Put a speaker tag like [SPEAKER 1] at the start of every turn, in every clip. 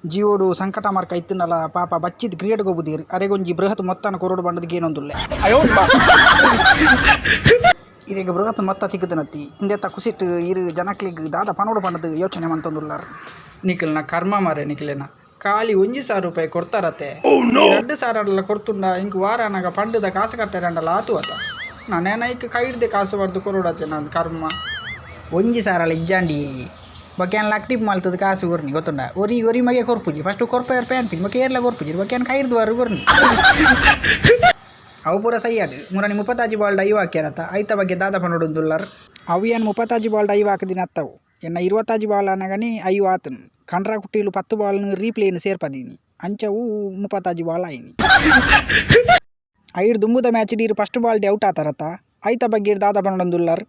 [SPEAKER 1] ಜೀವೋಡು ಸಂಕಟ ಮಾರ್ಕ ಇತ್ತನಲ್ಲ ಪಾಪ ಬಚ್ಚಿದ್ ಕ್ರಿಯೇಟ್ ಹೋಗುದೀರ್ ಅರೆಗೊಂಜಿ ಬೃಹತ್ ಮೊತ್ತನ ಕೊರೋಡು ಬಂಡದಕ್ಕೆ ಏನೊಂದುಲ್ಲೆ ಇದೀಗ ಬೃಹತ್ ಮೊತ್ತ ಸಿಕ್ಕದನತ್ತಿ ಇಂದೆತ್ತ ಕುಸಿಟ್ಟು ಇರು ಜನಕ್ಲಿಗೆ ದಾದ ಪನೋಡು ಪಂಡದು ಯೋಚನೆ ಮಂತೊಂದುಲ್ಲಾರ ನಿಖಿಲ್ನ ಕರ್ಮ ಮಾರೆ ನಿಖಿಲೇನ ಖಾಲಿ 1,000 ರೂಪಾಯಿ ಕೊಡ್ತಾರತ್ತೆ 2,000 ಕೊಡ್ತುಂಡ ಇಂಕ ವಾರ ನಾಗ ಪಂಡದ ಕಾಸು ಕಟ್ಟಾರಂಡಲ್ಲ ಆತು ಆತ ನಾನೇನೈಕ್ ಕೈ ಹಿಡ್ದೆ ಕಾಸು ಬರ್ದು ಕೊರೋಡತ್ತೆ ನಾನು ಕರ್ಮ 1,000 ಇಜ್ಜಾಂಡಿ ಬಕ್ಯಾನ್ ಲಕ್ಟಿಪ್ ಮಾಲ್ತದ ಕಾಸು ಕೊರ್ನಿ ಗೊತ್ತುಂಡ ಒರಿ ಮಗೆ ಕೊರ್ಪುಜಿ ಫಸ್ಟ್ ಕೊರ್ಪಯರ್ ಪ್ಯಾನ್ ಪಿನ್ ಬಕ್ಕೆ ಏರ್ಲ ಕೊರ್ಪುಜಿ ಬಕ್ಯಾನ್ ಕೈ ಹಿಡ್ದು ಕೊರ್ನಿ ಅವು ಪೂರ ಸೈಯಾಡು ಮುರನಿ 30 ಬಾಲ್ಡ್ ಐವ ಹಾಕ್ಯಾರತ್ತ ಐತ ಬಗ್ಗೆ ದಾದ ಪನೋಡುದುಲ್ಲಾರ ಅವು ಏನು 30 ಬಾಲ್ಡ್ ಐವ ಹಾಕದಿನ ಅತ್ತವು ಎನ್ನ 20 ಬಾಲ್ ಅನ್ನಗನಿ ಐವ ಆತನು ಕಂಡ್ರ ಕುಟ್ಟಿಲು 10 ಬಾಲ್ನು ರೀಪ್ಲೇನು ಸೇರ್ಪದೀನಿ ಅಂಚವು 30 ಬಾಲ್ ಆಯ್ನಿ ಐದು ದುಂಬುದ ಮ್ಯಾಚ್ ಡೀರು ಫಸ್ಟ್ ಬಾಲ್ಡ್ ಔಟ್ ಆತಾರತ್ತ ಐತ ಬಗ್ಗೆ ದಾದ ಪನೋಡುದುಲ್ಲಾರ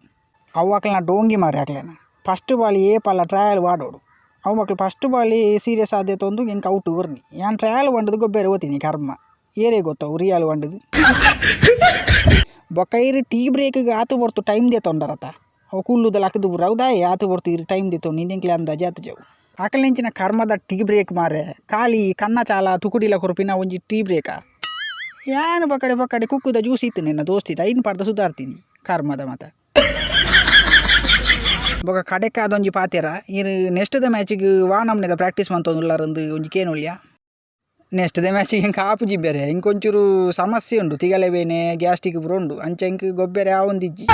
[SPEAKER 1] ಅವು ಹಾಕ್ಲನ ಡೋಂಗಿ ಮಾರಿ ಹಾಕ್ಲೇನ ಫಸ್ಟ್ ಬಾಲ್ ಏಪಲ್ಲ ಟ್ರಯಲ್ ವಾಡೋಡು ಅವು ಮಕ್ಳು ಫಸ್ಟ್ ಬಾಲ್ ಸೀರಿಯಸ್ ಆದ ತೊಂದು ಇಂಕ ಔಟ್ ಊರ್ನಿ ಯಾನ್ ಟ್ರಯಲ್ ವಂಡದು ಗೊಬ್ಬರ ಓದ್ತೀನಿ ಕರ್ಮ ಏರೇ ಗೊತ್ತವು ರಿಯಲ್ ವಂಡದು ಬೊಕ್ಕೈರು ಟೀ ಬ್ರೇಕ್ಗೆ ಆತು ಬರ್ತು ಟೈಮ್ ದೇ ತೊಂಡರತ್ತ ಅವು ಕುಳ್ಳುದಲ್ಲಿ ಹಾಕಿದು ರೌದಾಯ ಆತು ಬರ್ತು ಇರು ಟೈಮ್ ದೇ ತೊಂಡು ನಿಂದಿಂಕ್ಲೆ ಅಂದಾಜು ಆತು ಜವು ಆಕಲೆಂಚಿನ ಕರ್ಮದ ಟೀ ಬ್ರೇಕ್ ಮಾರೆ ಖಾಲಿ ಕನ್ನ ಚಾಲ ತುಕುಡಿಲ ಕೊರಪಿನ ಒಂಜಿ ಟೀ ಬ್ರೇಕ ಏನು ಬಕಡೆ ಕುಕ್ಕುದ ಜ್ಯೂಸ್ ಇತ್ತು ನಿನ್ನ ದೋಸ್ತಿತ್ತು ಐದು ಪಾಡ್ದ ಸುಧಾರ್ತೀನಿ ಕರ್ಮದ ಮತ ಬೊಕ ಕಡೆಕ ಅದೊಂಜಿ ಪಾತೆರ ಇರು ನೆಕ್ಸ್ಟ್ದ ಮ್ಯಾಚಿಗೆ ವಾನಮ್ನೆದ ಪ್ರಾಕ್ಟೀಸ್ ಮಂತೊಂದುಲ್ಲಾರಂದು ಒಂಜಿ ಕೇನುಲ್ಯ ನೆಕ್ಸ್ಟ್ದ ಮ್ಯಾಚಿಗೆ ಇಂಕ ಆಪುಜಿ ಬೇರೆ ಇಂಕೊಂಚೂರು ಸಮಸ್ಯೆ ಉಂಡು ತಿಗಲೆ ಬೇನೆ ಗ್ಯಾಸ್ಟಿಕ್ ಬುರುಂಡು ಅಂಚ ಇಂಕ ಗೊಬ್ಬೆರೆ ಆ ಒಂದಿಜ್ಜಿ